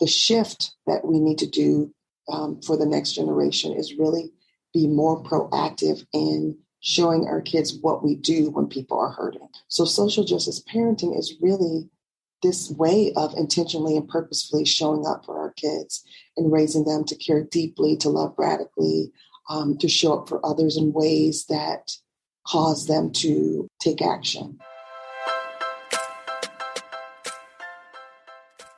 the shift that we need to do for the next generation is really be more proactive in showing our kids what we do when people are hurting. So social justice parenting is really this way of intentionally and purposefully showing up for our kids and raising them to care deeply, to love radically, to show up for others in ways that cause them to take action.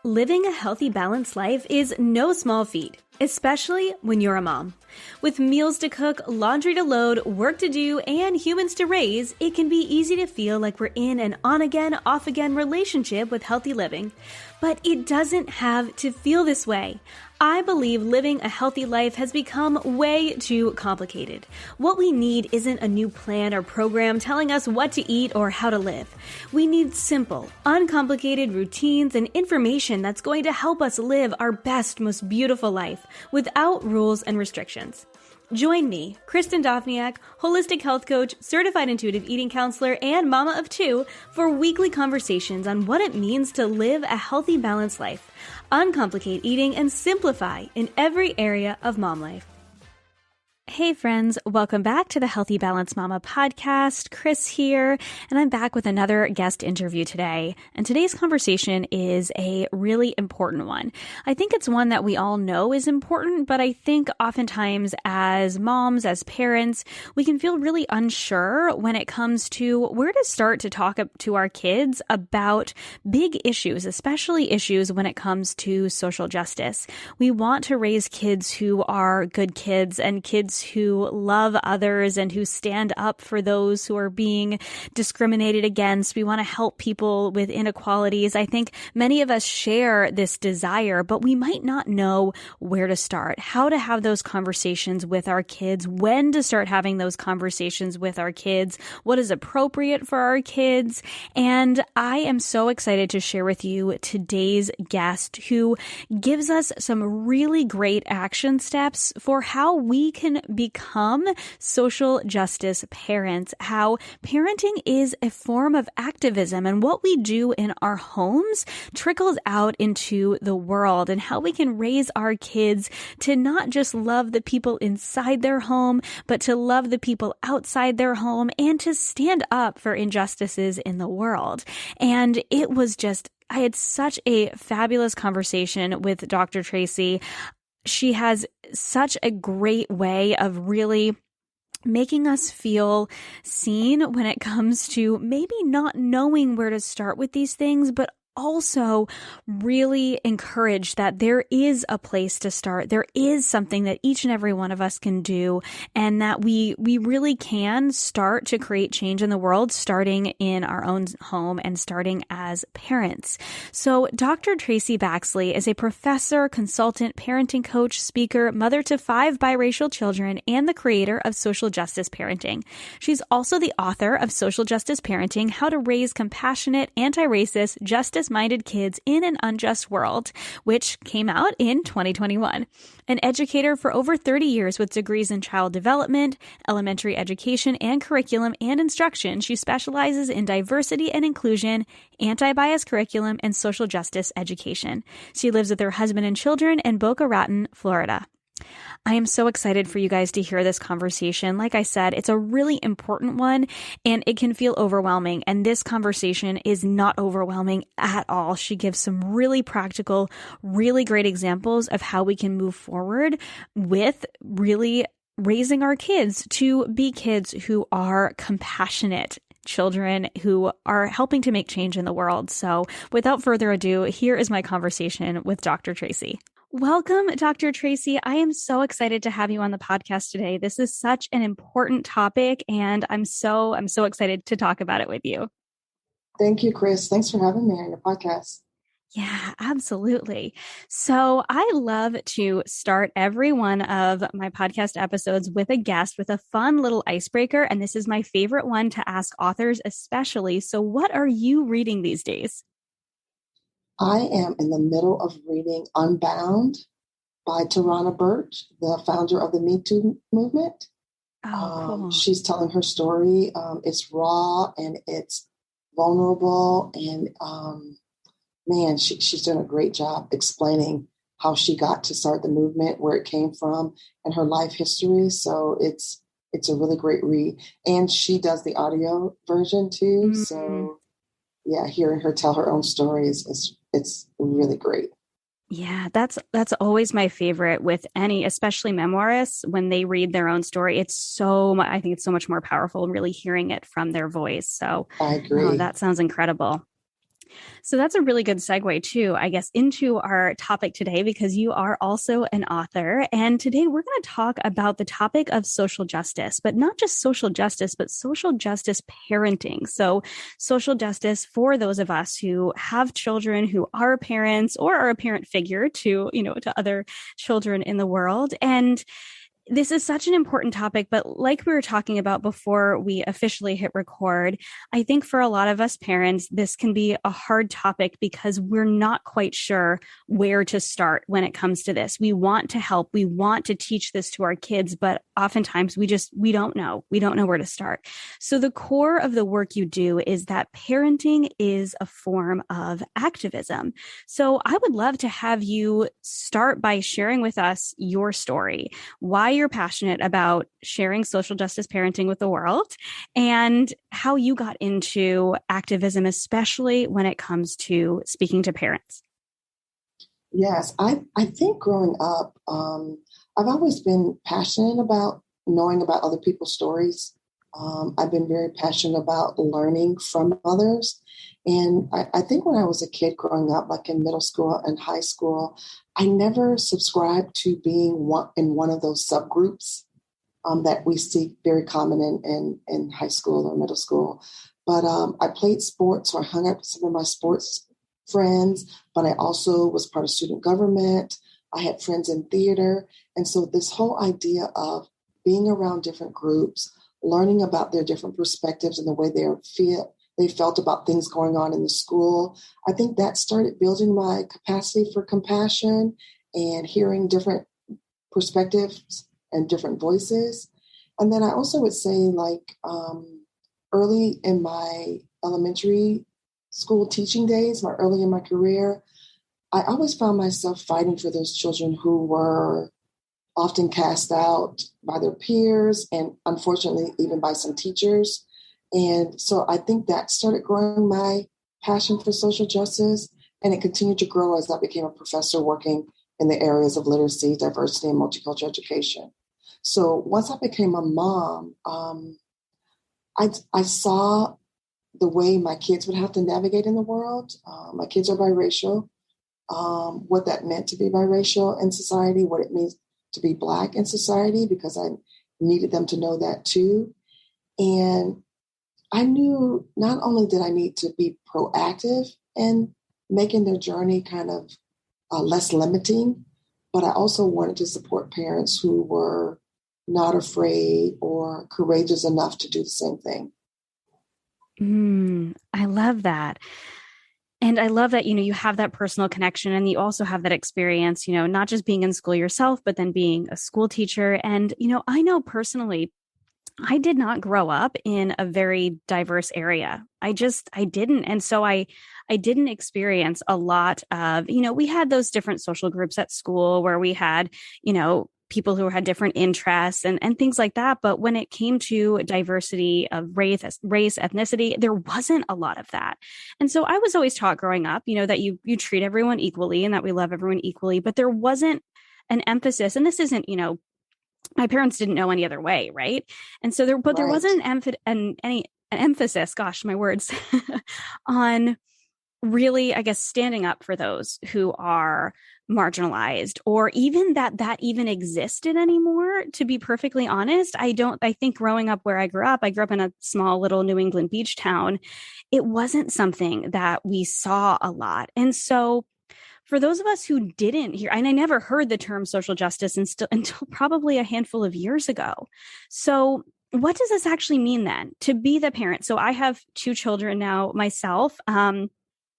Living a healthy, balanced life is no small feat, especially when you're a mom. With meals to cook, laundry to load, work to do, and humans to raise, it can be easy to feel like we're in an on-again, off-again relationship with healthy living. But it doesn't have to feel this way. I believe living a healthy life has become way too complicated. What we need isn't a new plan or program telling us what to eat or how to live. We need simple, uncomplicated routines and information that's going to help us live our best, most beautiful life without rules and restrictions. Join me, Kristin Dovbniak, holistic health coach, certified intuitive eating counselor, and mama of two, for weekly conversations on what it means to live a healthy, balanced life, uncomplicate eating, and simplify in every area of mom life. Hey friends, welcome back to the Healthy Balanced Mama podcast. Chris here, and I'm back with another guest interview today. And today's conversation is a really important one. I think it's one that we all know is important, but I think oftentimes as moms, as parents, we can feel really unsure when it comes to where to start to talk to our kids about big issues, especially issues when it comes to social justice. We want to raise kids who are good kids and kids who love others and who stand up for those who are being discriminated against. We want to help people with inequalities. I think many of us share this desire, but we might not know where to start, how to have those conversations with our kids, when to start having those conversations with our kids, what is appropriate for our kids. And I am so excited to share with you today's guest who gives us some really great action steps for how we can become social justice parents, how parenting is a form of activism and what we do in our homes trickles out into the world, and how we can raise our kids to not just love the people inside their home, but to love the people outside their home and to stand up for injustices in the world. And it was just, I had such a fabulous conversation with Dr. Traci. She has such a great way of really making us feel seen when it comes to maybe not knowing where to start with these things, but also really encourage that there is a place to start. There is something that each and every one of us can do, and that we really can start to create change in the world, starting in our own home and starting as parents. So Dr. Traci Baxley is a professor, consultant, parenting coach, speaker, mother to 5 biracial children, and the creator of Social Justice Parenting. She's also the author of Social Justice Parenting: How to Raise Compassionate, Anti-Racist, Justice-Minded Kids in an Unjust World, which came out in 2021. An educator for over 30 years with degrees in child development, elementary education, and curriculum and instruction, she specializes in diversity and inclusion, anti-bias curriculum, and social justice education. She lives with her husband and children in Boca Raton, Florida. I am so excited for you guys to hear this conversation. Like I said, it's a really important one and it can feel overwhelming. And this conversation is not overwhelming at all. She gives some really practical, really great examples of how we can move forward with really raising our kids to be kids who are compassionate, children who are helping to make change in the world. So without further ado, here is my conversation with Dr. Traci. Welcome, Dr. Traci. I am so excited to have you on the podcast today. This is such an important topic, and I'm so excited to talk about it with you. Thank you, Chris. Thanks for having me on your podcast. Yeah, absolutely. So I love to start every one of my podcast episodes with a guest with a fun little icebreaker. And this is my favorite one to ask authors especially. So what are you reading these days? I am in the middle of reading Unbound by Tarana Burch, the founder of the Me Too movement. Cool. She's telling her story. It's raw and it's vulnerable, and man, she's doing a great job explaining how she got to start the movement, where it came from, and her life history. So it's a really great read. And she does the audio version too. Mm-hmm. So yeah, hearing her tell her own stories it's really great. Yeah, that's always my favorite with any, especially memoirists, when they read their own story. I think it's so much more powerful really hearing it from their voice. So I agree. That sounds incredible. So that's a really good segue too, I guess, into our topic today, because you are also an author. And today we're going to talk about the topic of social justice, but not just social justice, but social justice parenting. So social justice for those of us who have children, who are parents or are a parent figure to other children in the world. And this is such an important topic, but like we were talking about before we officially hit record, I think for a lot of us parents, this can be a hard topic because we're not quite sure where to start when it comes to this. We want to help. We want to teach this to our kids, but oftentimes we don't know. We don't know where to start. So the core of the work you do is that parenting is a form of activism. So I would love to have you start by sharing with us your story, why you're passionate about sharing social justice parenting with the world, and how you got into activism, especially when it comes to speaking to parents. Yes, I think growing up, I've always been passionate about knowing about other people's stories. I've been very passionate about learning from others. And I think when I was a kid growing up, like in middle school and high school, I never subscribed to being in one of those subgroups that we see very common in high school or middle school. But I played sports, so I hung out with some of my sports friends, but I also was part of student government. I had friends in theater. And so this whole idea of being around different groups, learning about their different perspectives and the way they felt about things going on in the school, I think that started building my capacity for compassion and hearing different perspectives and different voices. And then I also would say, like, early in my elementary school teaching days, early in my career, I always found myself fighting for those children who were often cast out by their peers and unfortunately even by some teachers. And so I think that started growing my passion for social justice, and it continued to grow as I became a professor working in the areas of literacy, diversity, and multicultural education. So once I became a mom, I saw the way my kids would have to navigate in the world. My kids are biracial, what that meant to be biracial in society, what it means to be Black in society, because I needed them to know that too. And I knew not only did I need to be proactive in making their journey kind of less limiting, but I also wanted to support parents who were not afraid or courageous enough to do the same thing. I love that. And I love that, you have that personal connection, and you also have that experience, not just being in school yourself, but then being a school teacher. And, I know personally, I did not grow up in a very diverse area. I didn't. And so I didn't experience a lot of, we had those different social groups at school where we had, people who had different interests and things like that. But when it came to diversity of race, ethnicity, there wasn't a lot of that. And so I was always taught growing up, that you treat everyone equally and that we love everyone equally, but there wasn't an emphasis. And this isn't, my parents didn't know any other way. Right. And so there wasn't an emphasis, gosh, my words, on really, I guess, standing up for those who are marginalized, or even that even existed anymore. To be perfectly honest, I think growing up where I grew up in a small little New England beach town, it wasn't something that we saw a lot. And so for those of us who didn't hear, and I never heard the term social justice until probably a handful of years ago. So what does this actually mean then to be the parent? So I have 2 children now myself,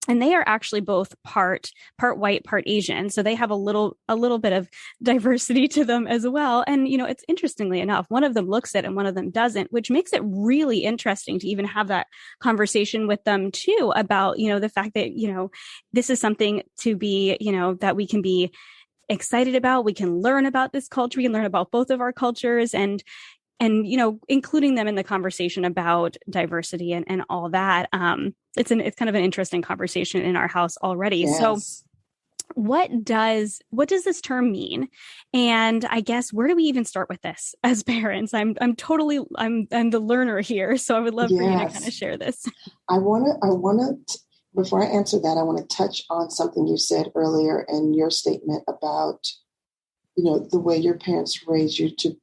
and they are actually both part white, part Asian. So they have a little bit of diversity to them as well. And, it's interestingly enough, one of them looks it and one of them doesn't, which makes it really interesting to even have that conversation with them too about, the fact that, this is something to be, that we can be excited about. We can learn about this culture. We can learn about both of our cultures and, including them in the conversation about diversity and all that. It's kind of an interesting conversation in our house already. Yes. So what does this term mean? And I guess, where do we even start with this as parents? I'm the learner here. So I would love for you to kind of share this. I want to, before I answer that, I want to touch on something you said earlier in your statement about, the way your parents raised you to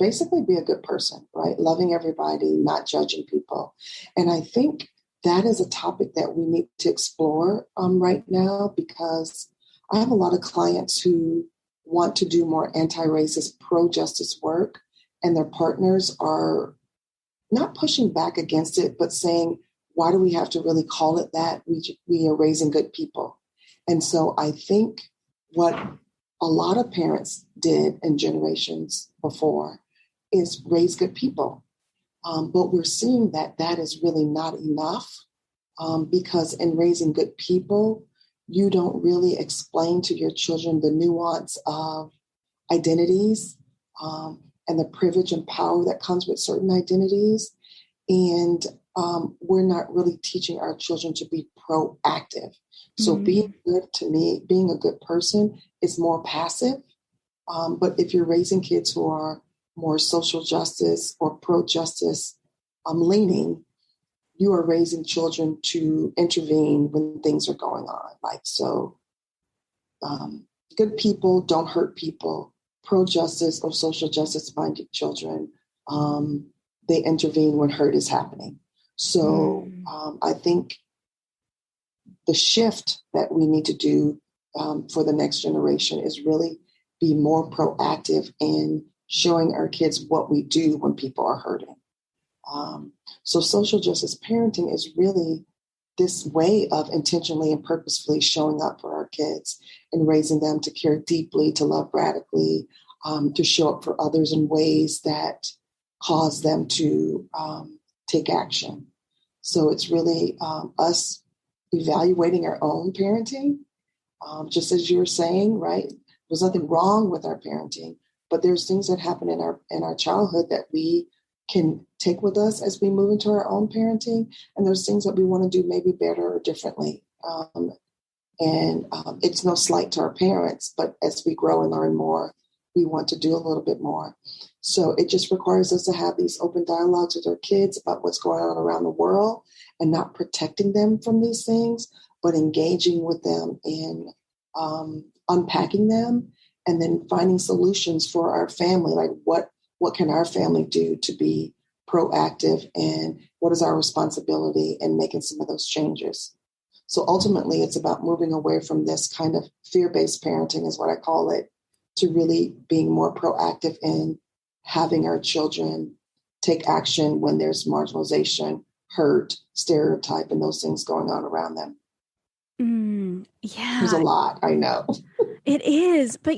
basically be a good person, right? Loving everybody, not judging people. And I think that is a topic that we need to explore right now, because I have a lot of clients who want to do more anti-racist, pro-justice work, and their partners are not pushing back against it, but saying, why do we have to really call it that? We are raising good people. And so I think what a lot of parents did in generations before is raise good people. But we're seeing that is really not enough, because in raising good people, you don't really explain to your children the nuance of identities and the privilege and power that comes with certain identities. And we're not really teaching our children to be proactive. So being good, to me, being a good person is more passive. But if you're raising kids who are more social justice or pro-justice leaning, you are raising children to intervene when things are going on. Good people don't hurt people. Pro-justice or social justice-minded children, they intervene when hurt is happening. So I think the shift that we need to do for the next generation is really be more proactive in showing our kids what we do when people are hurting. So social justice parenting is really this way of intentionally and purposefully showing up for our kids and raising them to care deeply, to love radically, to show up for others in ways that cause them to take action. So it's really us evaluating our own parenting, just as you were saying, right? There's nothing wrong with our parenting, but there's things that happen in our childhood that we can take with us as we move into our own parenting. And there's things that we want to do maybe better or differently. And it's no slight to our parents, but as we grow and learn more, we want to do a little bit more. So it just requires us to have these open dialogues with our kids about what's going on around the world, and not protecting them from these things, but engaging with them in unpacking them, and then finding solutions for our family. Like what can our family do to be proactive, and what is our responsibility in making some of those changes? So ultimately, it's about moving away from this kind of fear-based parenting, is what I call it, to really being more proactive in having our children take action when there's marginalization, hurt, stereotype, and those things going on around them. Yeah. There's a lot, I know. It is. But,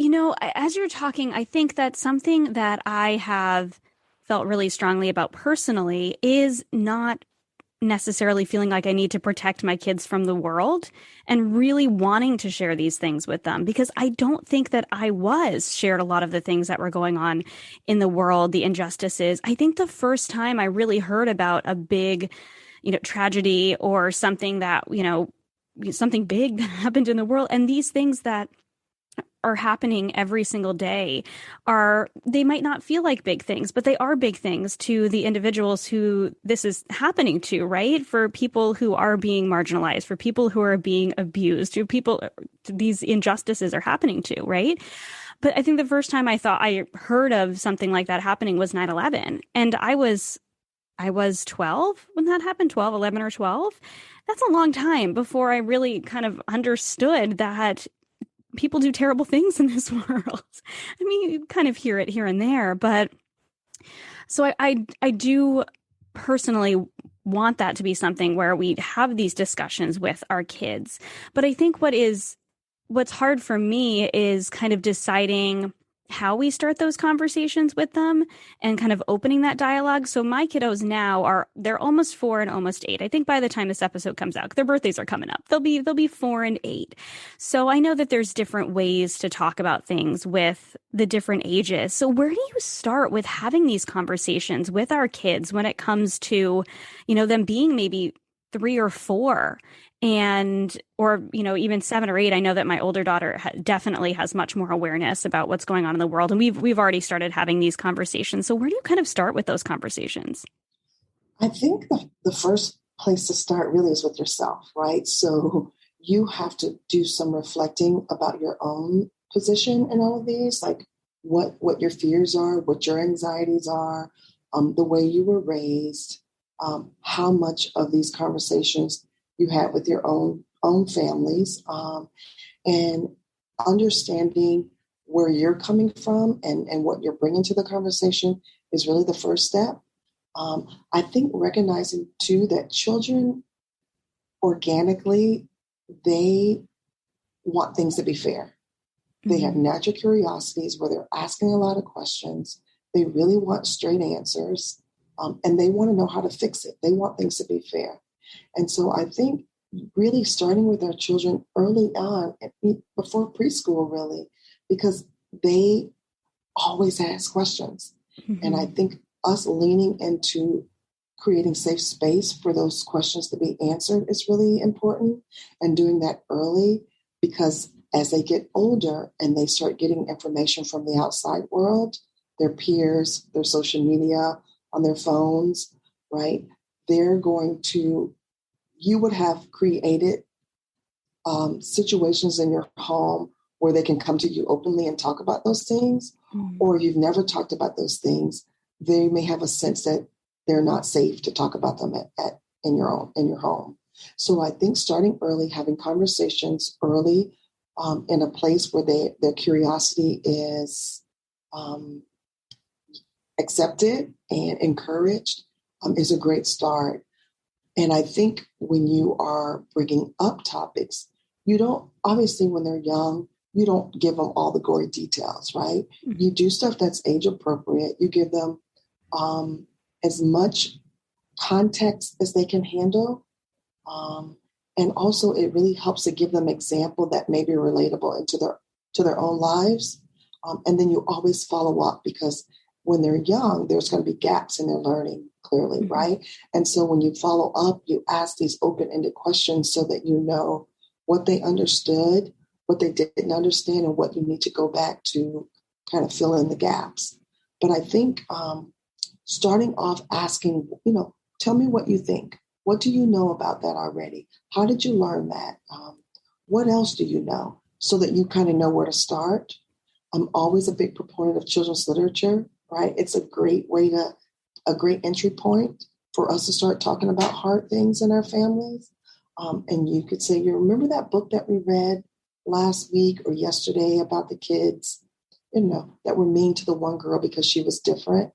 as you're talking, I think that something that I have felt really strongly about personally is not necessarily feeling like I need to protect my kids from the world, and really wanting to share these things with them, because I don't think that I shared a lot of the things that were going on in the world, the injustices. I think the first time I really heard about a big, tragedy or something that, something big that happened in the world, and these things that are happening every single day they might not feel like big things, but they are big things to the individuals who this is happening to, right? For people who are being marginalized, for people who are being abused, these injustices are happening to, right? But I think the first time I heard of something like that happening was 9/11. And I was 12 when that happened, 12, 11 or 12. That's a long time before I really kind of understood that people do terrible things in this world. I mean, you kind of hear it here and there, but so I do personally want that to be something where we have these discussions with our kids. But I think what's hard for me is kind of deciding how we start those conversations with them and kind of opening that dialogue. So my kiddos now they're almost 4 and almost 8. I think by the time this episode comes out, their birthdays are coming up. They'll be 4 and 8. So I know that there's different ways to talk about things with the different ages. So where do you start with having these conversations with our kids when it comes to, them being maybe 3 or 4 or even 7 or 8? I know that my older daughter definitely has much more awareness about what's going on in the world, and we've already started having these conversations. So where do you kind of start with those conversations? I think the first place to start really is with yourself, right? So you have to do some reflecting about your own position in all of these, like what your fears are, what your anxieties are, the way you were raised, how much of these conversations you had with your own families, and understanding where you're coming from and what you're bringing to the conversation is really the first step. I think recognizing too that children organically, they want things to be fair. Mm-hmm. They have natural curiosities where they're asking a lot of questions. They really want straight answers, and they want to know how to fix it. They want things to be fair. And so I think really starting with our children early on, before preschool really, because they always ask questions. Mm-hmm. And I think us leaning into creating safe space for those questions to be answered is really important, and doing that early, because as they get older and they start getting information from the outside world, their peers, their social media, on their phones, right? You would have created situations in your home where they can come to you openly and talk about those things, or you've never talked about those things. They may have a sense that they're not safe to talk about them in your home. So I think starting early, having conversations early in a place where their curiosity is accepted and encouraged is a great start. And I think when you are bringing up topics, you don't, obviously when they're young, you don't give them all the gory details, right? Mm-hmm. You do stuff that's age appropriate. You give them as much context as they can handle. And also it really helps to give them example that may be relatable to their own lives. And then you always follow up, because when they're young, there's going to be gaps in their learning, clearly, mm-hmm. right? And so when you follow up, you ask these open-ended questions so that you know what they understood, what they didn't understand, and what you need to go back to kind of fill in the gaps. But I think starting off asking, tell me what you think. What do you know about that already? How did you learn that? What else do you know? So that you kind of know where to start. I'm always a big proponent of children's literature, right? It's a great great entry point for us to start talking about hard things in our families. And you could say, you remember that book that we read last week or yesterday about the kids, that were mean to the one girl because she was different?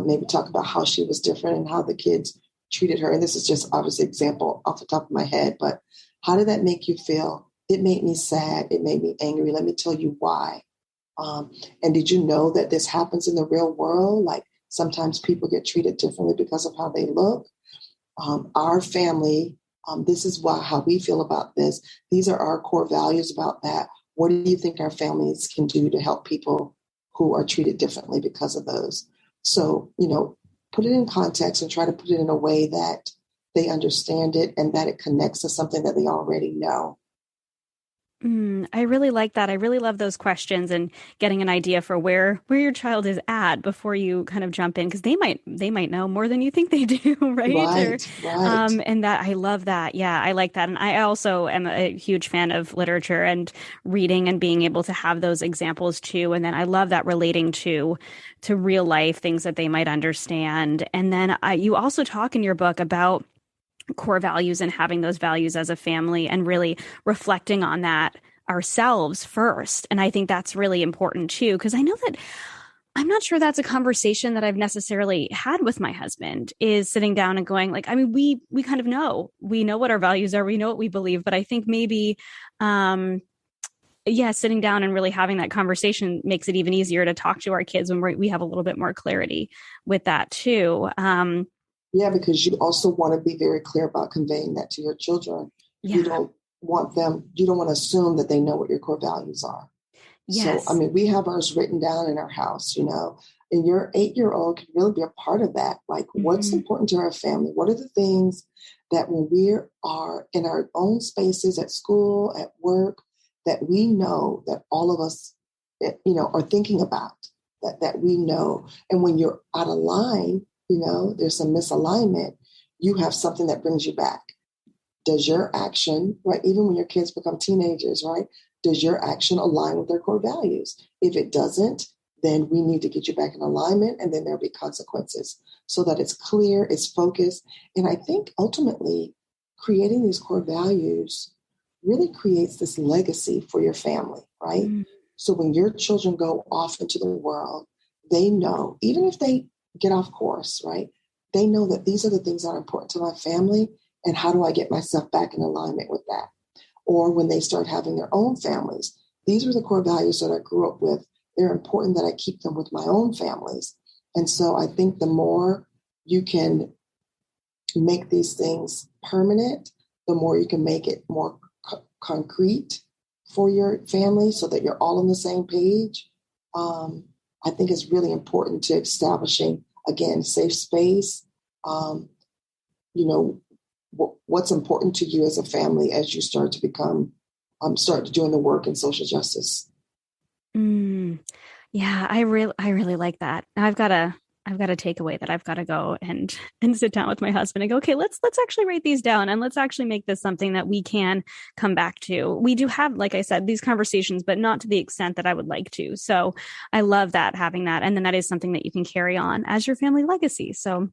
Maybe talk about how she was different and how the kids treated her. And this is just obviously an example off the top of my head, but how did that make you feel? It made me sad. It made me angry. Let me tell you why. And did you know that this happens in the real world? Like sometimes people get treated differently because of how they look. Our family, this is how we feel about this. These are our core values about that. What do you think our families can do to help people who are treated differently because of those? So, put it in context and try to put it in a way that they understand it and that it connects to something that they already know. I really like that. I really love those questions and getting an idea for where your child is at before you kind of jump in, because they might know more than you think they do, right? Right. And that I love that. Yeah, I like that. And I also am a huge fan of literature and reading and being able to have those examples too. And then I love that relating to real life things that they might understand. And then you also talk in your book about core values and having those values as a family and really reflecting on that ourselves first. And I think that's really important too, because I know that I'm not sure that's a conversation that I've necessarily had with my husband, is sitting down and going like, I mean, we kind of know what our values are. We know what we believe, but I think maybe, sitting down and really having that conversation makes it even easier to talk to our kids when we have a little bit more clarity with that too. Yeah, because you also want to be very clear about conveying that to your children. Yeah. You don't want to assume that they know what your core values are. Yes. So, I mean, we have ours written down in our house, and your 8-year-old can really be a part of that. Like, what's important to our family? What are the things that when we are in our own spaces at school, at work, that we know that all of us, are thinking about, that we know. And when you're out of line, there's some misalignment, you have something that brings you back. Does your action, right, even when your kids become teenagers, right, does your action align with their core values? If it doesn't, then we need to get you back in alignment, and then there'll be consequences so that it's clear, it's focused. And I think ultimately creating these core values really creates this legacy for your family, right? Mm-hmm. So when your children go off into the world, they know, even if they get off course, right, they know that these are the things that are important to my family, and how do I get myself back in alignment with that? Or when they start having their own families, these are the core values that I grew up with. They're important that I keep them with my own families. And so I think the more you can make these things permanent, the more you can make it more concrete for your family so that you're all on the same page. I think it's really important to establishing, again, safe space, what's important to you as a family as you start to become, start doing the work in social justice. Yeah, I really like that. I've got a takeaway that I've got to go and sit down with my husband and go, okay, let's actually write these down, and let's actually make this something that we can come back to. We do have, like I said, these conversations, but not to the extent that I would like to. So I love that, having that. And then that is something that you can carry on as your family legacy. So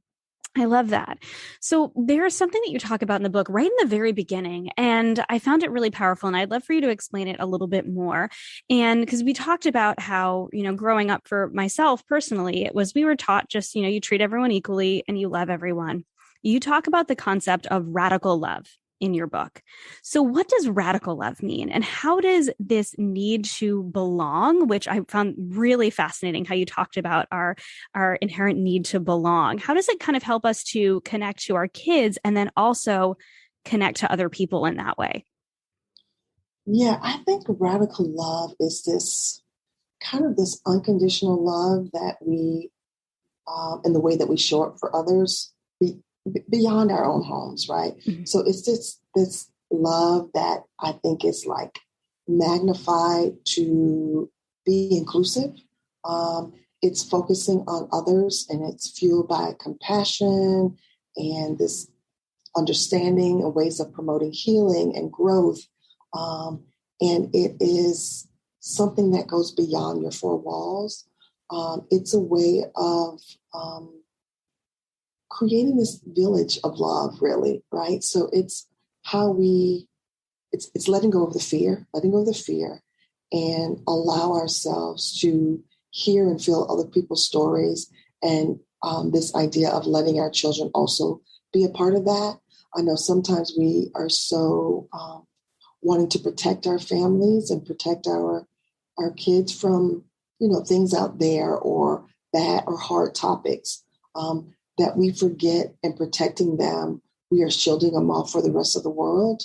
I love that. So there's something that you talk about in the book right in the very beginning, and I found it really powerful, and I'd love for you to explain it a little bit more. And because we talked about how, growing up for myself personally, it was, we were taught just, you treat everyone equally and you love everyone. You talk about the concept of radical love in your book. So what does radical love mean? And how does this need to belong, which I found really fascinating, how you talked about our inherent need to belong. How does it kind of help us to connect to our kids and then also connect to other people in that way? Yeah, I think radical love is this kind of this unconditional love that we, in the way that we show up for others, beyond our own homes, right? Mm-hmm. So it's this love that I think is like magnified to be inclusive. It's focusing on others, and it's fueled by compassion and this understanding and ways of promoting healing and growth. And it is something that goes beyond your four walls. It's a way of creating this village of love, really, right? So it's how it's letting go of the fear, and allow ourselves to hear and feel other people's stories, and this idea of letting our children also be a part of that. I know sometimes we are so wanting to protect our families and protect our kids from, things out there or bad or hard topics, that we forget in protecting them, we are shielding them off for the rest of the world.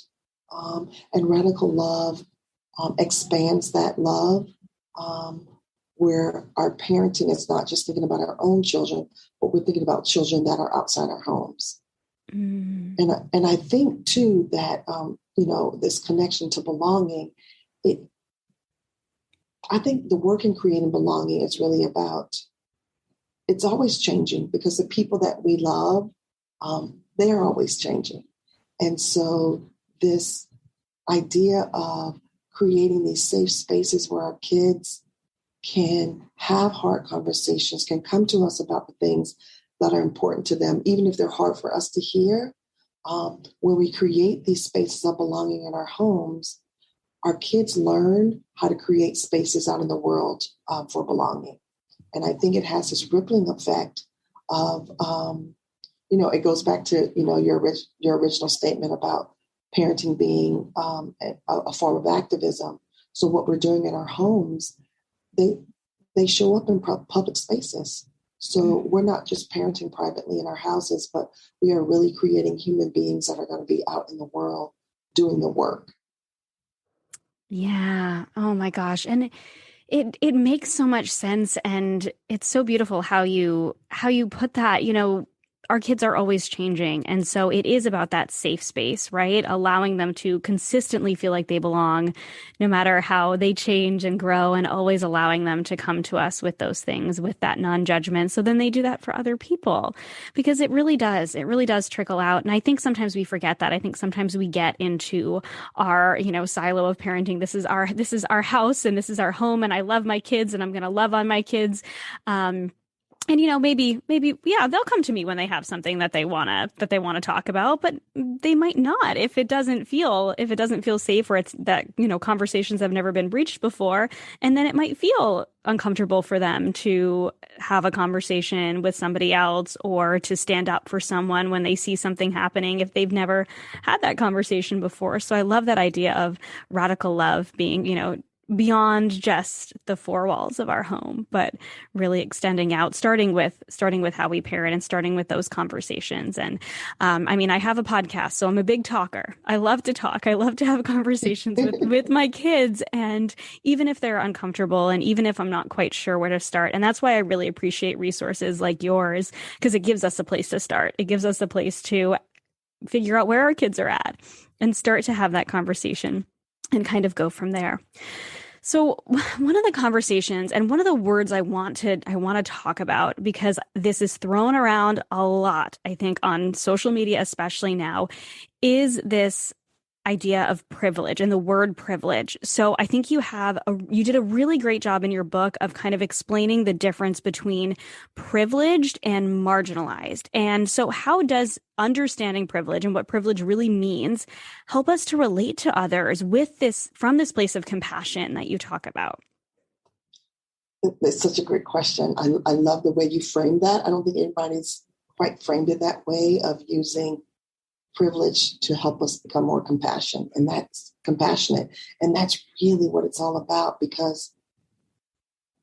And radical love expands that love, where our parenting is not just thinking about our own children, but we're thinking about children that are outside our homes. Mm. And I think, too, that, this connection to belonging, I think the work in creating belonging is really about, it's always changing, because the people that we love, they are always changing. And so this idea of creating these safe spaces where our kids can have hard conversations, can come to us about the things that are important to them, even if they're hard for us to hear. When we create these spaces of belonging in our homes, our kids learn how to create spaces out in the world for belonging. And I think it has this rippling effect of, it goes back to, your original statement about parenting being a form of activism. So what we're doing in our homes, they show up in public spaces. So we're not just parenting privately in our houses, but we are really creating human beings that are going to be out in the world doing the work. Yeah. Oh my gosh. And it makes so much sense, and it's so beautiful how you put that, our kids are always changing, and so it is about that safe space, right? Allowing them to consistently feel like they belong no matter how they change and grow, and always allowing them to come to us with those things, with that non-judgment. So then they do that for other people, because it really does trickle out. And I think sometimes we forget that. I think sometimes we get into our, silo of parenting. This is our house and this is our home, and I love my kids and I'm going to love on my kids. And maybe, yeah, they'll come to me when they have something that they wanna talk about, but they might not if it doesn't feel safe, or it's that, conversations have never been breached before. And then it might feel uncomfortable for them to have a conversation with somebody else, or to stand up for someone when they see something happening, if they've never had that conversation before. So I love that idea of radical love being, beyond just the four walls of our home, but really extending out, starting with how we parent, and starting with those conversations. And I have a podcast, so I'm a big talker. I love to talk. I love to have conversations with my kids, and even if they're uncomfortable, and even if I'm not quite sure where to start. And that's why I really appreciate resources like yours, because it gives us a place to start. It gives us a place to figure out where our kids are at and start to have that conversation and kind of go from there. So one of the conversations, and one of the words I want to talk about, because this is thrown around a lot, I think, on social media, especially now, is this idea of privilege and the word privilege. So I think you did a really great job in your book of kind of explaining the difference between privileged and marginalized. And so how does understanding privilege and what privilege really means help us to relate to others from this place of compassion that you talk about? It's such a great question. I love the way you framed that. I don't think anybody's quite framed it that way, of using privilege to help us become more compassionate. And that's really what it's all about, because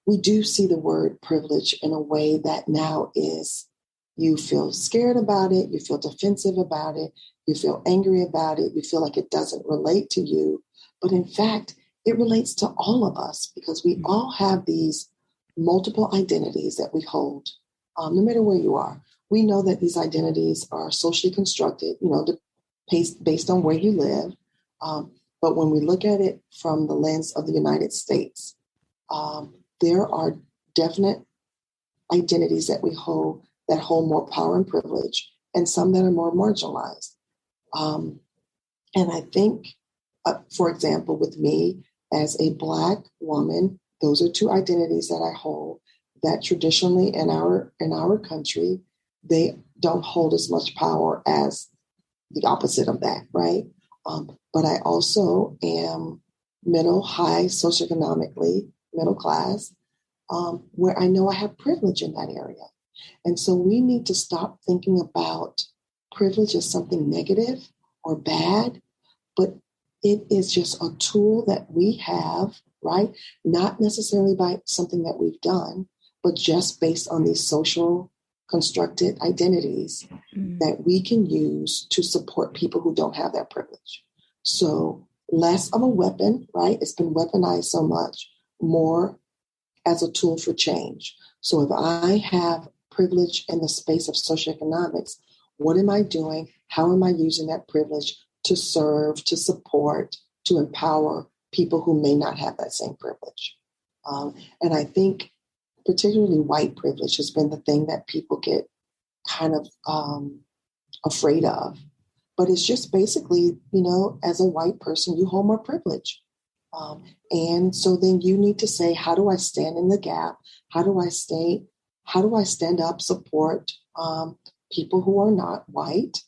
we do see the word privilege in a way that now is, you feel scared about it, you feel defensive about it, you feel angry about it, you feel like it doesn't relate to you. But in fact, it relates to all of us, because we all have these multiple identities that we hold, no matter where you are. We know that these identities are socially constructed, based on where you live. But when we look at it from the lens of the United States, there are definite identities that we hold that hold more power and privilege, and some that are more marginalized. And I think, for example, with me as a Black woman, those are two identities that I hold that traditionally in our country, they don't hold as much power as the opposite of that, right? But I also am high socioeconomically, middle class, where I know I have privilege in that area. And so we need to stop thinking about privilege as something negative or bad, but it is just a tool that we have, right? Not necessarily by something that we've done, but just based on these social constructed identities that we can use to support people who don't have that privilege. So less of a weapon, right? It's been weaponized so much, more as a tool for change. So if I have privilege in the space of socioeconomics, what am I doing? How am I using that privilege to serve, to support, to empower people who may not have that same privilege? And I think particularly white privilege has been the thing that people get kind of afraid of. But it's just basically, as a white person, you hold more privilege. And so then you need to say, how do I stand in the gap? How do I stand up, support people who are not white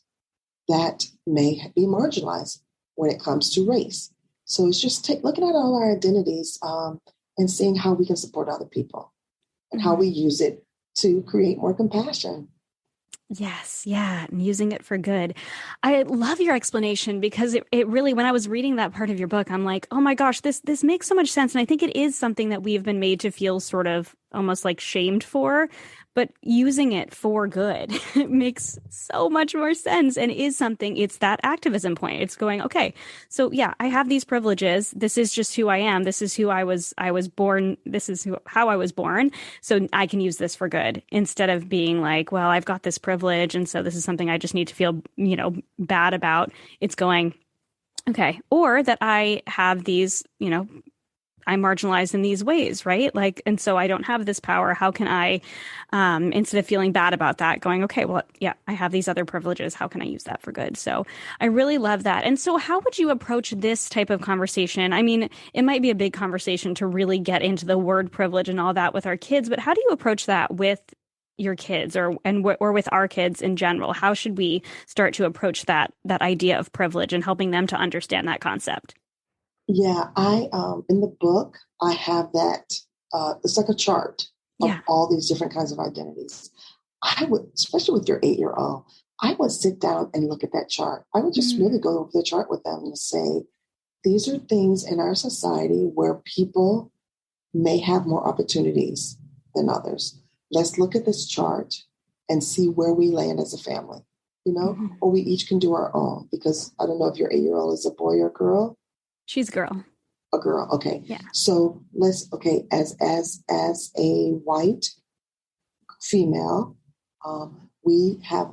that may be marginalized when it comes to race? So it's just looking at all our identities and seeing how we can support other people and how we use it to create more compassion. Yes, yeah, and using it for good. I love your explanation because it really, when I was reading that part of your book, I'm like, oh my gosh, this makes so much sense. And I think it is something that we've been made to feel sort of almost like shamed for, but using it for good it makes so much more sense and is something, it's that activism point. It's going, okay, so yeah, I have these privileges. This is just who I am. This is who I was born. This is how I was born. So I can use this for good instead of being like, well, I've got this privilege. And so this is something I just need to feel, bad about. It's going, okay. Or that I have these, I'm marginalized in these ways, right? Like, and so I don't have this power. How can I, instead of feeling bad about that, going, okay, well, yeah, I have these other privileges. How can I use that for good? So I really love that. And so how would you approach this type of conversation? I mean, it might be a big conversation to really get into the word privilege and all that with our kids, but how do you approach that with your kids or with our kids in general? How should we start to approach that idea of privilege and helping them to understand that concept? Yeah, I in the book I have that. It's like a chart of Yeah. all these different kinds of identities. I would, especially with your 8-year-old, I would sit down and look at that chart. I would just really go over the chart with them and say, these are things in our society where people may have more opportunities than others. Let's look at this chart and see where we land as a family, Mhm. or we each can do our own, because I don't know if your 8-year-old is a boy or a girl. She's a girl. A girl. Okay. Yeah. So as a white female, we have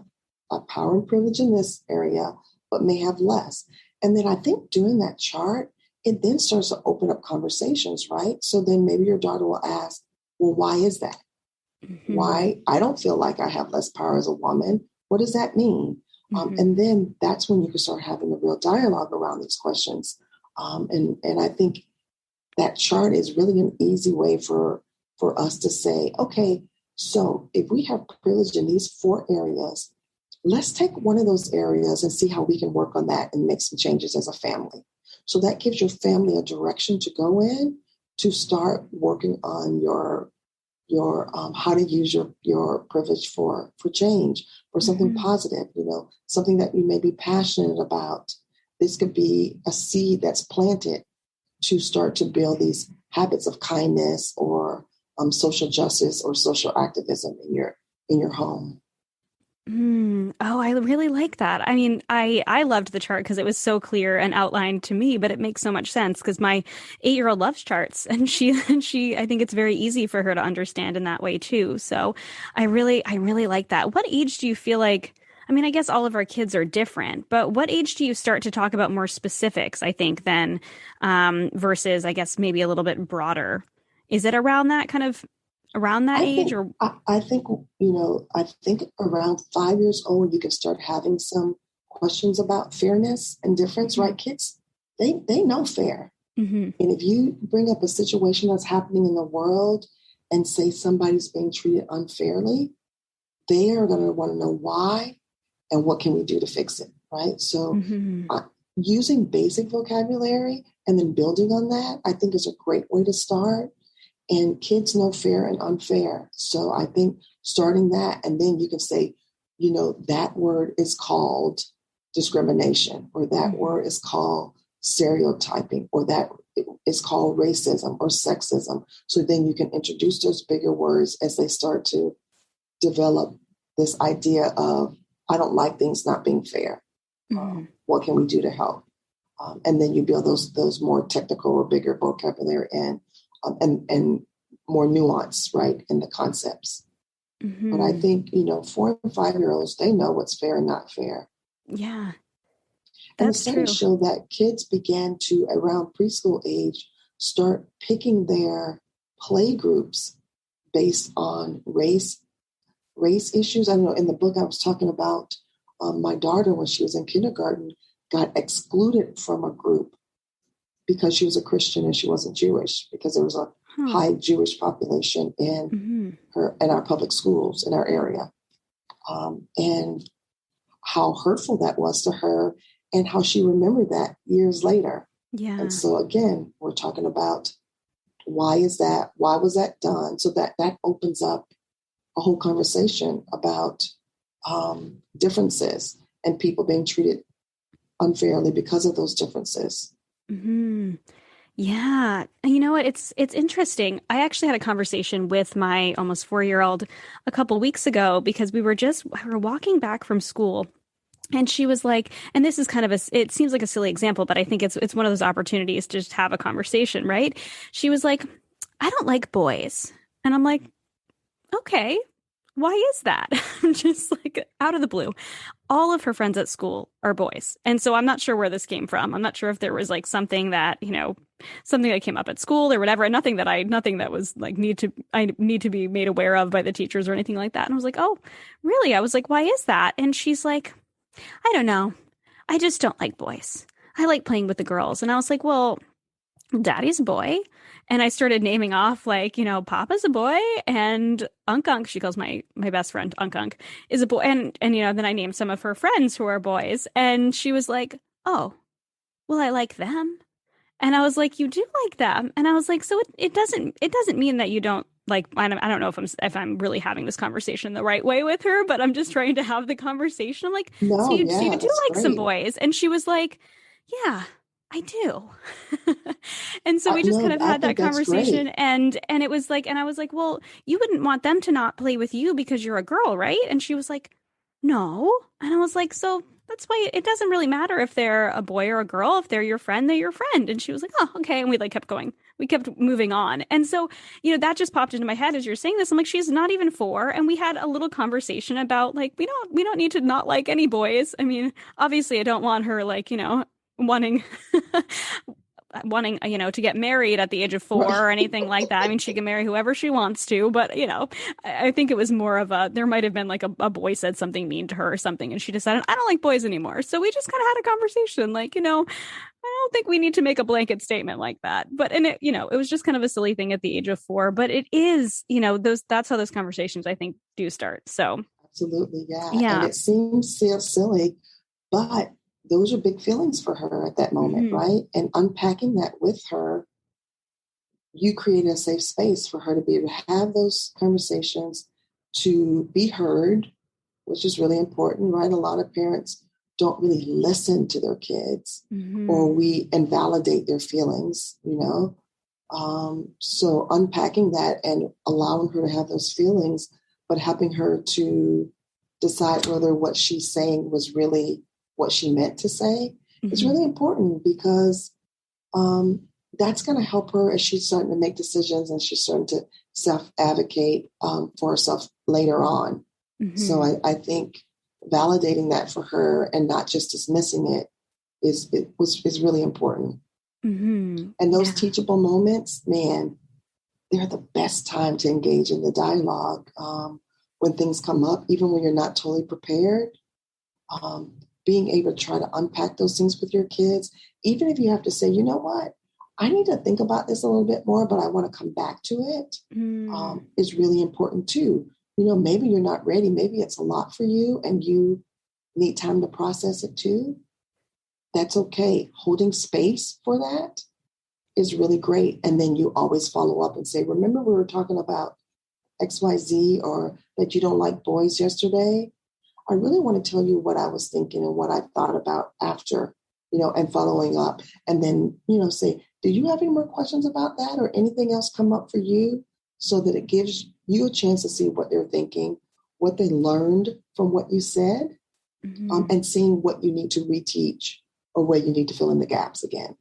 a power and privilege in this area, but may have less. And then I think doing that chart, it then starts to open up conversations, right? So then maybe your daughter will ask, well, why is that? Mm-hmm. Why? I don't feel like I have less power as a woman. What does that mean? And then that's when you can start having a real dialogue around these questions. And I think that chart is really an easy way for us to say, okay, so if we have privilege in these 4 areas, let's take one of those areas and see how we can work on that and make some changes as a family. So that gives your family a direction to go in to start working on your how to use your privilege for change, for something positive, something that you may be passionate about. This could be a seed that's planted to start to build these habits of kindness or social justice or social activism in your home. Oh, I really like that. I mean, I loved the chart because it was so clear and outlined to me, but it makes so much sense because my 8-year-old loves charts and she I think it's very easy for her to understand in that way too. So I really like that. What age do you feel like, I mean, I guess all of our kids are different, but what age do you start to talk about more specifics, I think, then versus, I guess, maybe a little bit broader? Is it around that kind of around that age or? I think I think around 5 years old you can start having some questions about fairness and difference, right? Kids, they know fair. Mm-hmm. And if you bring up a situation that's happening in the world and say somebody's being treated unfairly, they are going to want to know why and what can we do to fix it, right? So using basic vocabulary and then building on that, I think is a great way to start. And kids know fair and unfair. So I think starting that, and then you can say, that word is called discrimination, or that word is called stereotyping, or that is called racism or sexism. So then you can introduce those bigger words as they start to develop this idea of, I don't like things not being fair. What can we do to help? And then you build those more technical or bigger vocabulary and more nuance, right, in the concepts. But I think, 4 and 5-year-olds, they know what's fair and not fair. Yeah, And the that's true. studies show that kids began to, around preschool age, start picking their play groups based on race issues. I know in the book I was talking about my daughter, when she was in kindergarten, got excluded from a group because she was a Christian and she wasn't Jewish, because there was a high Jewish population in our public schools in our area. And how hurtful that was to her and how she remembered that years later. Yeah. And so again, we're talking about why was that done? So that opens up a whole conversation about differences and people being treated unfairly because of those differences. Mm-hmm. Yeah. And you know what? It's interesting. I actually had a conversation with my almost 4-year-old a couple weeks ago because we were walking back from school. And she was like, and this is kind of it seems like a silly example, but I think it's one of those opportunities to just have a conversation, right? She was like, I don't like boys. And I'm like, okay, why is that? I'm just like out of the blue. All of her friends at school are boys. And so I'm not sure where this came from. I'm not sure if there was like something that, something that came up at school or whatever, and nothing that was like I need to be made aware of by the teachers or anything like that. And I was like, oh, really? I was like, why is that? And she's like, I don't know. I just don't like boys. I like playing with the girls. And I was like, well, Daddy's a boy. And I started naming off like, Papa's a boy and Unk, she calls my best friend Unk is a boy. And then I named some of her friends who are boys. And she was like, oh, well, I like them. And I was like, you do like them. And I was like, so it doesn't mean that you don't like, I don't know if I'm really having this conversation the right way with her, but I'm just trying to have the conversation. I'm like, No, so you yeah, do like great. some boys. And she was like, yeah, I do. And so we just kind of had that conversation and it was like, and I was like, well, you wouldn't want them to not play with you because you're a girl, right? And she was like, no. And I was like, so that's why it doesn't really matter if they're a boy or a girl. If they're your friend, they're your friend. And she was like, oh, okay. And we like kept going. We kept moving on. And so, that just popped into my head as you're saying this. I'm like, she's not even 4. And we had a little conversation about like, we don't need to not like any boys. I mean, obviously I don't want her like, wanting to get married at the age of 4 or anything like that. I mean, she can marry whoever she wants to, but I think it was more of there might have been like a boy said something mean to her or something, and she decided, I don't like boys anymore. So we just kind of had a conversation like, I don't think we need to make a blanket statement like that. But it was just kind of a silly thing at the age of 4, but it is, that's how those conversations I think do start. So absolutely, yeah. Yeah. And it seems so silly, but those are big feelings for her at that moment, right? And unpacking that with her, you create a safe space for her to be able to have those conversations, to be heard, which is really important, right? A lot of parents don't really listen to their kids, or we invalidate their feelings, So unpacking that and allowing her to have those feelings, but helping her to decide whether what she's saying was really what she meant to say is really important, because that's going to help her as she's starting to make decisions and she's starting to self-advocate for herself later on. So I think validating that for her and not just dismissing it is really important. And those teachable moments, man, they're the best time to engage in the dialogue when things come up, even when you're not totally prepared. Being able to try to unpack those things with your kids, even if you have to say, you know what, I need to think about this a little bit more, but I want to come back to it, is really important too. Maybe you're not ready. Maybe it's a lot for you and you need time to process it too. That's okay. Holding space for that is really great. And then you always follow up and say, remember we were talking about XYZ, or that you don't like boys yesterday? I really want to tell you what I was thinking and what I thought about after, and following up. And then, say, do you have any more questions about that or anything else come up for you? So that it gives you a chance to see what they're thinking, what they learned from what you said, and seeing what you need to reteach or where you need to fill in the gaps again.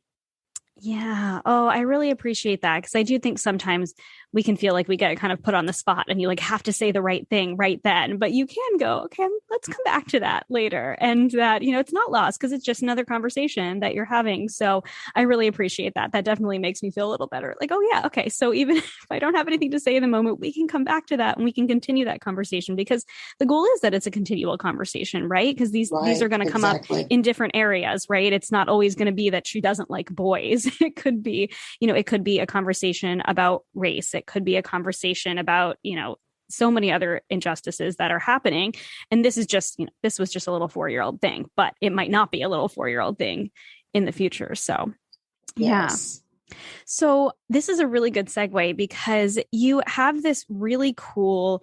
Yeah. Oh, I really appreciate that, because I do think sometimes we can feel like we get kind of put on the spot and you like have to say the right thing right then, but you can go, okay, let's come back to that later. And that, it's not lost because it's just another conversation that you're having. So I really appreciate that. That definitely makes me feel a little better. Like, oh yeah, okay. So even if I don't have anything to say in the moment, we can come back to that and we can continue that conversation, because the goal is that it's a continual conversation, right? Because these are going to come up in different areas, right? It's not always going to be that she doesn't like boys. It could be, it could be a conversation about race. It could be a conversation about, so many other injustices that are happening. And this is just, this was just a little 4-year-old thing, but it might not be a little 4-year-old thing in the future. So, yes. So this is a really good segue because you have this really cool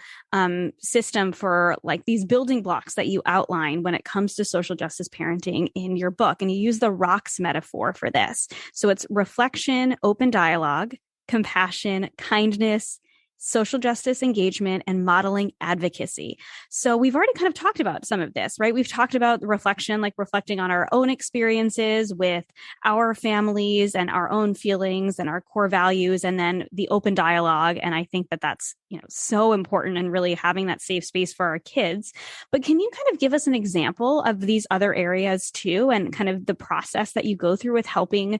system for like these building blocks that you outline when it comes to social justice parenting in your book. And you use the rocks metaphor for this. So it's reflection, open dialogue, compassion, kindness, social justice engagement, and modeling advocacy. So we've already kind of talked about some of this, right? We've talked about the reflection, like reflecting on our own experiences with our families and our own feelings and our core values, and then the open dialogue. And I think that that's, so important and really having that safe space for our kids. But can you kind of give us an example of these other areas too, and kind of the process that you go through with helping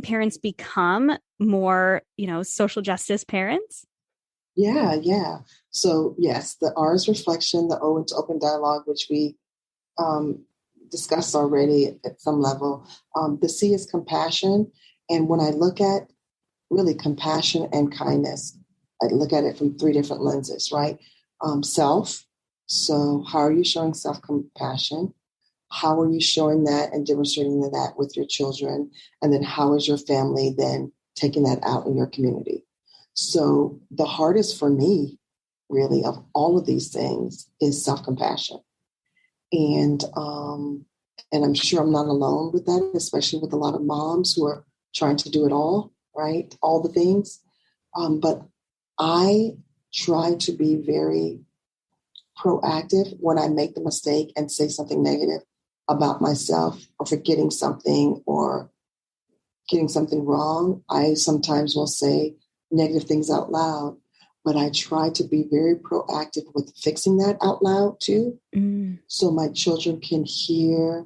parents become more, social justice parents? Yeah. So yes, the R is reflection, the O is open dialogue, which we discussed already at some level. The C is compassion. And when I look at really compassion and kindness, I look at it from three different lenses, right? Self. So how are you showing self-compassion? How are you showing that and demonstrating that with your children? And then how is your family then taking that out in your community? So the hardest for me, really, of all of these things is self-compassion. And I'm sure I'm not alone with that, especially with a lot of moms who are trying to do it all, right? All the things. But I try to be very proactive when I make the mistake and say something negative about myself or forgetting something or getting something wrong. I sometimes will say negative things out loud, but I try to be very proactive with fixing that out loud too. So my children can hear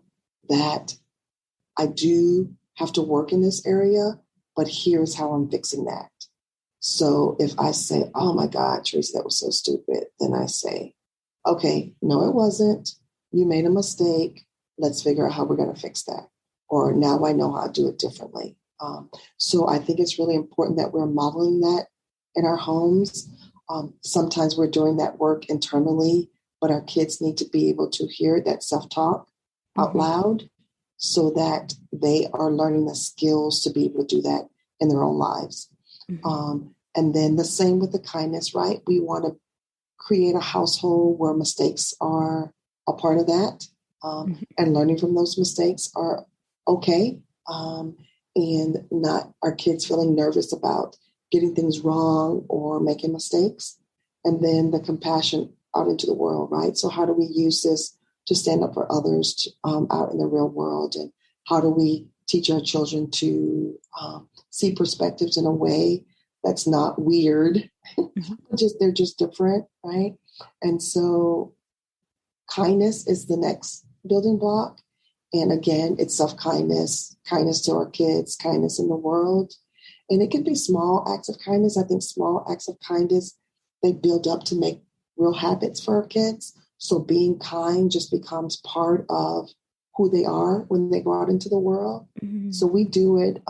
that I do have to work in this area, but here's how I'm fixing that. So if I say, oh my God, Traci, that was so stupid, then I say, okay, no, it wasn't. You made a mistake. Let's figure out how we're going to fix that. Or now I know how to do it differently. So I think it's really important that we're modeling that in our homes. Sometimes we're doing that work internally, but our kids need to be able to hear that self-talk out loud so that they are learning the skills to be able to do that in their own lives. And then the same with the kindness, right? We want to create a household where mistakes are a part of that, and learning from those mistakes are okay. And not our kids feeling nervous about getting things wrong or making mistakes. And then the compassion out into the world, right? So how do we use this to stand up for others out in the real world? And how do we teach our children to see perspectives in a way that's not weird? They're just different, right? And so kindness is the next building block. And again, it's self-kindness, kindness to our kids, kindness in the world. And it can be small acts of kindness. I think small acts of kindness, they build up to make real habits for our kids. So being kind just becomes part of who they are when they go out into the world. So we do it.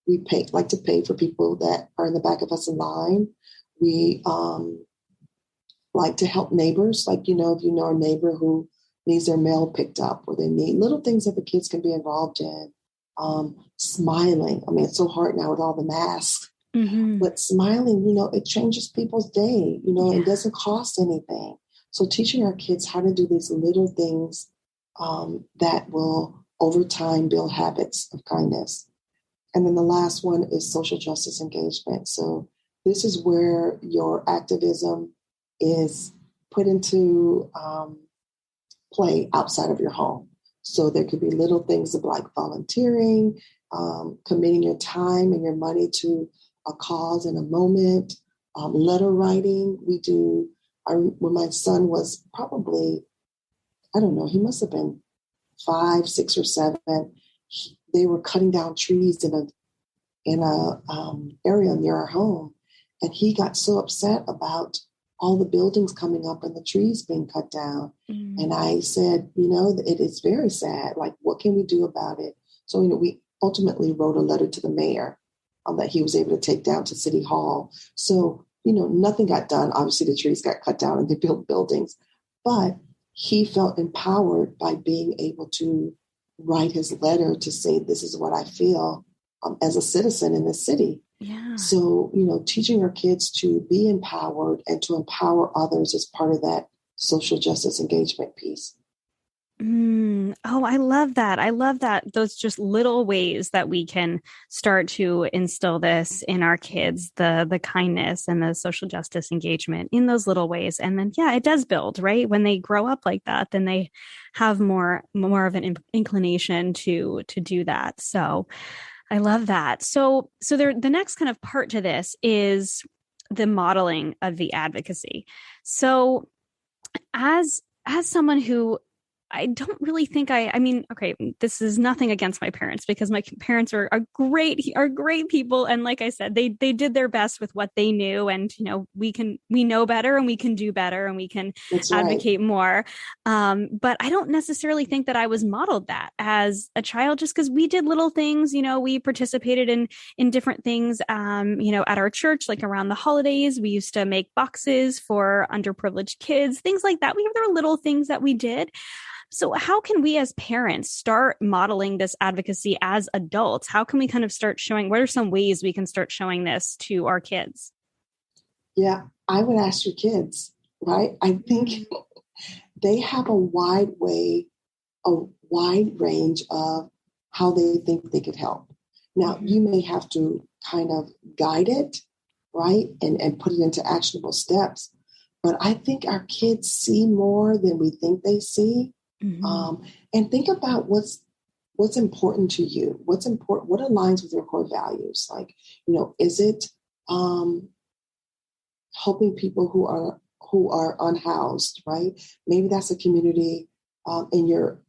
We like to pay for people that are in the back of us in line. We like to help neighbors. Like, if you know a neighbor who needs their mail picked up, or they need little things that the kids can be involved in. Smiling. I mean, it's so hard now with all the masks, but smiling, it changes people's day, it doesn't cost anything. So teaching our kids how to do these little things that will over time build habits of kindness. And then the last one is social justice engagement. So this is where your activism is put into play outside of your home. So there could be little things of like volunteering, committing your time and your money to a cause in a moment, letter writing. We do, when my son was probably, I don't know, he must have been 5, 6, or 7. They were cutting down trees in a area near our home. And he got so upset about all the buildings coming up and the trees being cut down. And I said, it is very sad. Like, what can we do about it? So, we ultimately wrote a letter to the mayor that he was able to take down to City Hall. So, nothing got done. Obviously, the trees got cut down and they built buildings. But he felt empowered by being able to write his letter to say, this is what I feel as a citizen in the city. Yeah. So, teaching our kids to be empowered and to empower others is part of that social justice engagement piece. Oh, I love that. I love that. Those just little ways that we can start to instill this in our kids, the kindness and the social justice engagement in those little ways. And then, yeah, it does build, right? When they grow up like that, then they have more of an inclination to do that. So I love that. So the next kind of part to this is the modeling of the advocacy. So as someone who I don't really think I mean, okay, this is nothing against my parents because my parents are great people. And like I said, they did their best with what they knew. And, we know better and we can do better and we can advocate more. But I don't necessarily think that I was modeled that as a child just because we did little things, we participated in different things, at our church, like around the holidays, we used to make boxes for underprivileged kids, things like that. There were little things that we did. So how can we as parents start modeling this advocacy as adults? How can we kind of start showing, what are some ways we can start showing this to our kids? Yeah, I would ask your kids, right? I think they have a wide range of how they think they could help. Now, you may have to kind of guide it, right? And put it into actionable steps. But I think our kids see more than we think they see. And think about what's important to you. What's important? What aligns with your core values? Like, is it helping people who are unhoused? Right? Maybe that's a community in your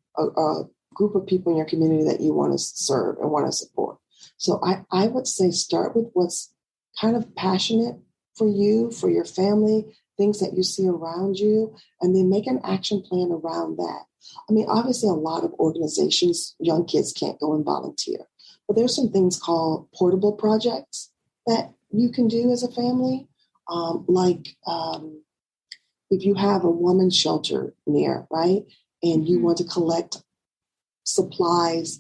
group of people in your community that you want to serve and want to support. So I would say start with what's kind of passionate for you, for your family, things that you see around you, and then make an action plan around that. I mean, obviously, a lot of organizations, young kids can't go and volunteer, but there's some things called portable projects that you can do as a family. If you have a woman's shelter near, right, and you want to collect supplies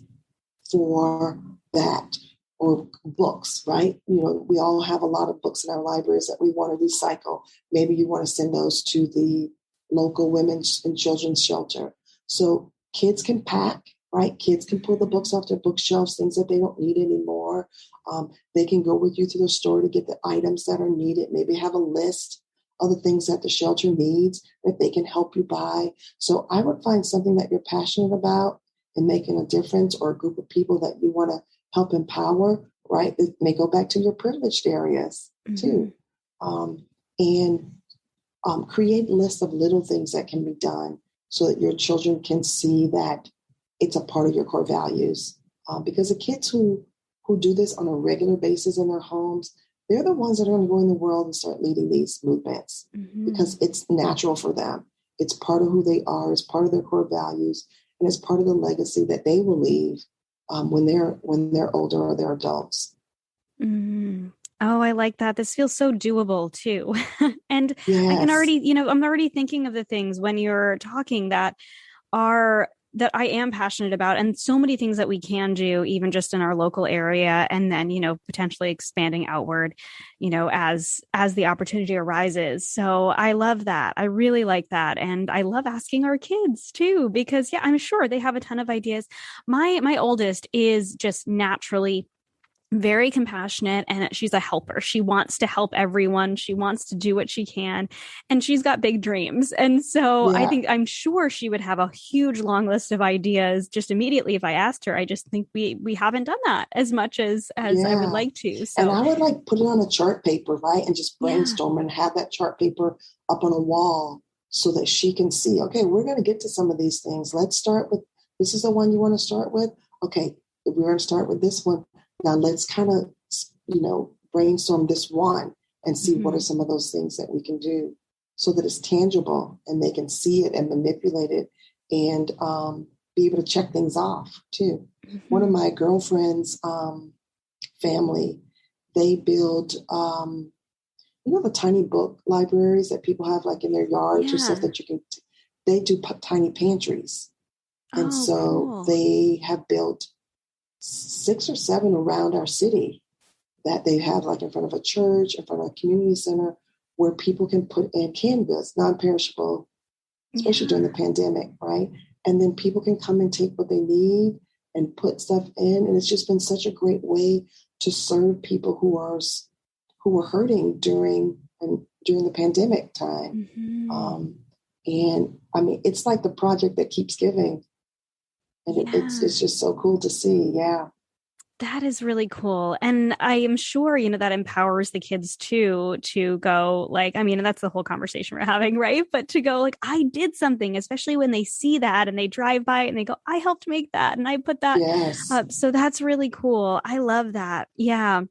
for that, or books, right? We all have a lot of books in our libraries that we want to recycle. Maybe you want to send those to the local women's and children's shelter. So kids can pack, right? Kids can pull the books off their bookshelves, things that they don't need anymore. They can go with you to the store to get the items that are needed. Maybe have a list of the things that the shelter needs that they can help you buy. So I would find something that you're passionate about and making a difference, or a group of people that you want to help empower, right? It may go back to your privileged areas too. And create lists of little things that can be done so that your children can see that it's a part of your core values. Because the kids who do this on a regular basis in their homes, they're the ones that are going to go in the world and start leading these movements because it's natural for them. It's part of who they are. It's part of their core values. And it's part of the legacy that they will leave when they're older or they're adults. Oh, I like that. This feels so doable too. And yes. I can already, I'm already thinking of the things when you're talking that I am passionate about, and so many things that we can do even just in our local area, and then, potentially expanding outward, as the opportunity arises. So I love that. I really like that. And I love asking our kids too, because I'm sure they have a ton of ideas. My oldest is just naturally very compassionate, and she's a helper. She wants to help everyone. She wants to do what she can, and she's got big dreams. And so I'm sure she would have a huge long list of ideas just immediately if I asked her. I just think we haven't done that as much as I would like to. So, and I would put it on a chart paper, right? And just brainstorm and have that chart paper up on a wall so that she can see, okay, we're going to get to some of these things. Let's start with, this is the one you want to start with. Okay, we're going to start with this one. Now let's kind of, brainstorm this one and see what are some of those things that we can do so that it's tangible and they can see it and manipulate it and be able to check things off too. One of my girlfriend's family, they build, the tiny book libraries that people have like in their yards or stuff that you can, they do tiny pantries. And so cool. They have built 6 or 7 around our city that they have, like in front of a church, in front of a community center, where people can put in canned goods, non-perishable, especially during the pandemic, right? And then people can come and take what they need and put stuff in. And it's just been such a great way to serve people who were hurting during the pandemic time. Mm-hmm. And I mean, it's like the project that keeps giving. And it's just so cool to see. Yeah. That is really cool. And I am sure, that empowers the kids too, to go like, I mean, that's the whole conversation we're having, right? But to go like, I did something, especially when they see that and they drive by and they go, I helped make that and I put that up. So that's really cool. I love that. Yeah.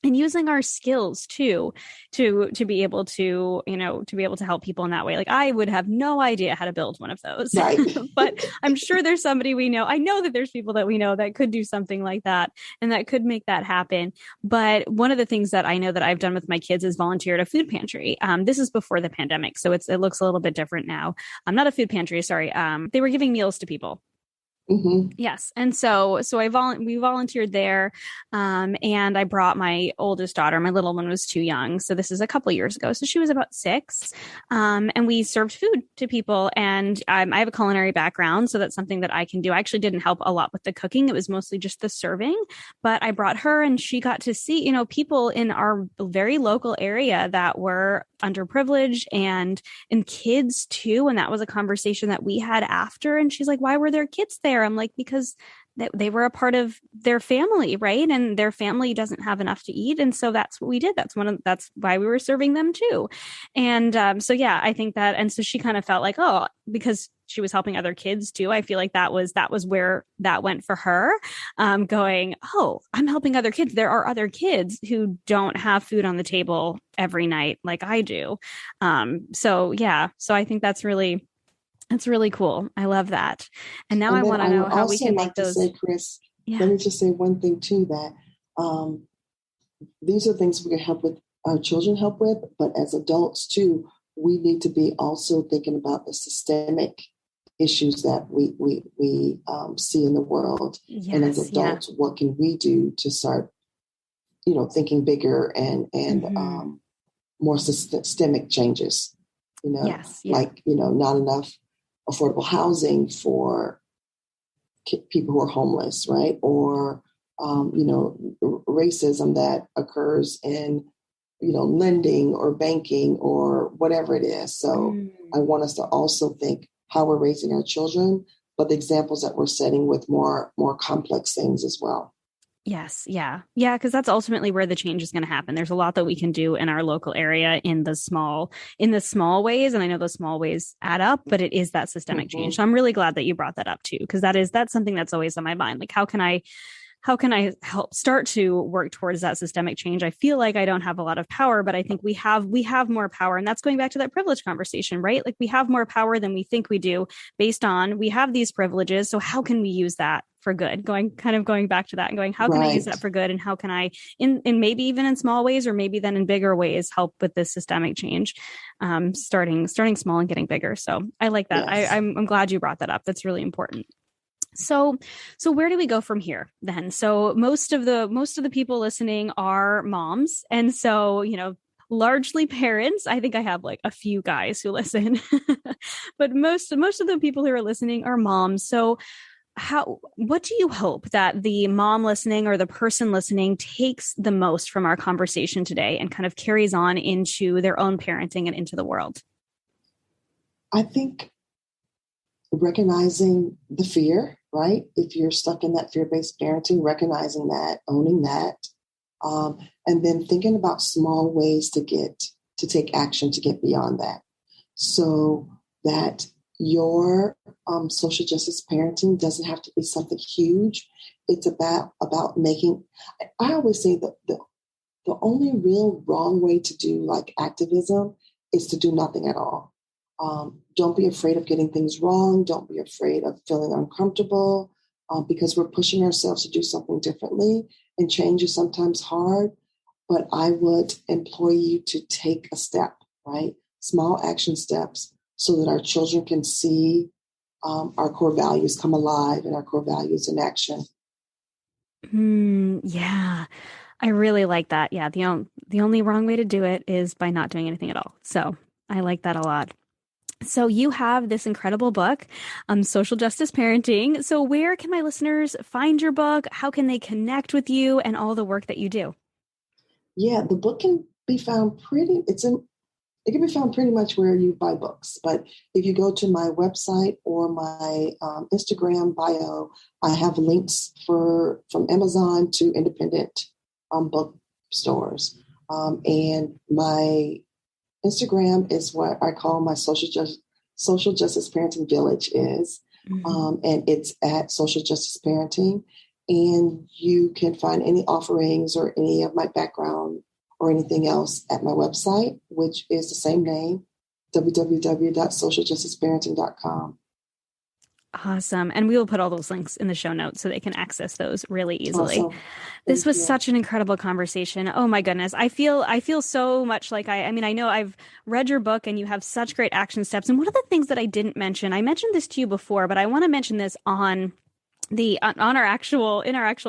And using our skills too, to be able to, to be able to help people in that way. Like I would have no idea how to build one of those, right. But I'm sure there's somebody we know. I know that there's people that we know that could do something like that and that could make that happen. But one of the things that I know that I've done with my kids is volunteer at a food pantry. This is before the pandemic, so it looks a little bit different now. I'm not a food pantry. Sorry. They were giving meals to people. Mm-hmm. Yes. And so we volunteered there. And I brought my oldest daughter. My little one was too young. So this is a couple of years ago. So she was about 6. And we served food to people. And I have a culinary background. So that's something that I can do. I actually didn't help a lot with the cooking. It was mostly just the serving, but I brought her and she got to see, people in our very local area that were underprivileged and kids too. And that was a conversation that we had after. And she's like, why were there kids there? I'm like, because they were a part of their family, right? And their family doesn't have enough to eat. And so that's what we did. That's why we were serving them too. And so, yeah, I think that, and so she kind of felt like, oh, because she was helping other kids too. I feel like that was where that went for her, going, oh, I'm helping other kids. There are other kids who don't have food on the table every night like I do. So yeah, so I think that's really cool. I love that. And now I want to know how we can make those. Say, Chris, let me just say one thing too, that these are things we can help with, our children help with, but as adults too, we need to be also thinking about the systemic issues that we see in the world. Yes, and as adults, what can we do to start, thinking bigger and more systemic changes, like, not enough affordable housing for people who are homeless, right? Or, racism that occurs in, lending or banking or whatever it is. So I want us to also think how we're raising our children, but the examples that we're setting with more complex things as well. Yes. Yeah. Yeah. Because that's ultimately where the change is going to happen. There's a lot that we can do in our local area in the small ways. And I know those small ways add up, but it is that systemic change. So I'm really glad that you brought that up too, because that's something that's always on my mind. Like, how can I help start to work towards that systemic change? I feel like I don't have a lot of power, but I think we have more power. And that's going back to that privilege conversation, right? Like we have more power than we think we do based on we have these privileges. So how can we use that for good? Going back to that and going, how can I use that for good? And how can I, in maybe even in small ways, or maybe then in bigger ways, help with this systemic change, starting small and getting bigger. So I like that. Yes. I'm glad you brought that up. That's really important. So where do we go from here then? So most of the people listening are moms. And so, largely parents. I think I have like a few guys who listen, but most of the people who are listening are moms. So what do you hope that the mom listening or the person listening takes the most from our conversation today and kind of carries on into their own parenting and into the world? I think recognizing the fear, right? If you're stuck in that fear-based parenting, recognizing that, owning that, and then thinking about small ways to take action to get beyond that, so that your social justice parenting doesn't have to be something huge. It's about making. I always say that the only real wrong way to do like activism is to do nothing at all. Don't be afraid of getting things wrong. Don't be afraid of feeling uncomfortable, because we're pushing ourselves to do something differently, and change is sometimes hard. But I would implore you to take a step, right? Small action steps, so that our children can see our core values come alive and our core values in action. Yeah, I really like that. Yeah, the only wrong way to do it is by not doing anything at all. So I like that a lot. So you have this incredible book, Social Justice Parenting. So where can my listeners find your book? How can they connect with you and all the work that you do? Yeah, the book can be found it can be found pretty much where you buy books. But if you go to my website or my Instagram bio, I have links from Amazon to independent bookstores. And my Instagram is what I call my social justice parenting village is. And it's at Social Justice Parenting. And you can find any offerings or any of my background or anything else at my website, which is the same name, www.socialjusticeparenting.com. Awesome. And we will put all those links in the show notes so they can access those really easily. Awesome. This was such an incredible conversation. Oh my goodness. I feel so much like I know I've read your book and you have such great action steps. And one of the things that I didn't mention, I mentioned this to you before, but I want to mention this on our actual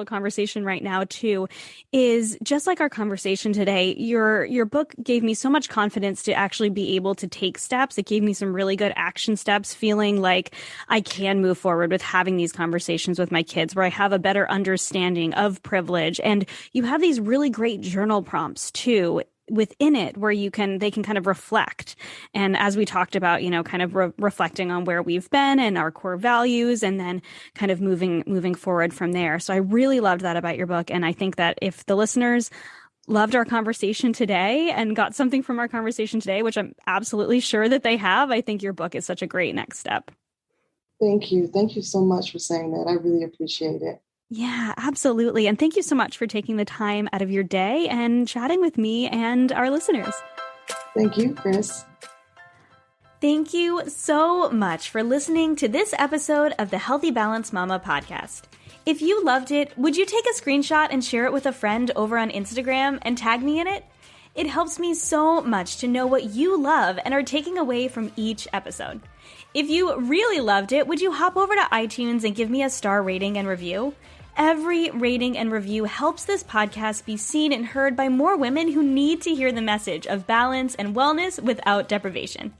conversation right now too, is just like our conversation today, your book gave me so much confidence to actually be able to take steps. It gave me some really good action steps, feeling like I can move forward with having these conversations with my kids where I have a better understanding of privilege. And you have these really great journal prompts too within it where they can kind of reflect. And as we talked about, kind of reflecting on where we've been and our core values, and then kind of moving forward from there. So I really loved that about your book. And I think that if the listeners loved our conversation today and got something from our conversation today, which I'm absolutely sure that they have, I think your book is such a great next step. Thank you. Thank you so much for saying that. I really appreciate it. Yeah, absolutely. And thank you so much for taking the time out of your day and chatting with me and our listeners. Thank you, Chris. Thank you so much for listening to this episode of the Healthy Balance Mama podcast. If you loved it, would you take a screenshot and share it with a friend over on Instagram and tag me in it? It helps me so much to know what you love and are taking away from each episode. If you really loved it, would you hop over to iTunes and give me a star rating and review? Every rating and review helps this podcast be seen and heard by more women who need to hear the message of balance and wellness without deprivation.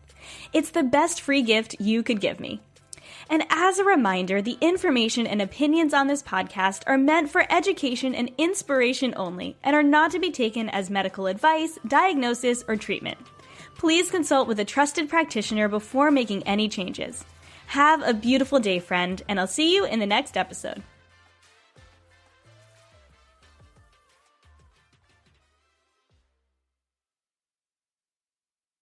It's the best free gift you could give me. And as a reminder, the information and opinions on this podcast are meant for education and inspiration only and are not to be taken as medical advice, diagnosis, or treatment. Please consult with a trusted practitioner before making any changes. Have a beautiful day, friend, and I'll see you in the next episode.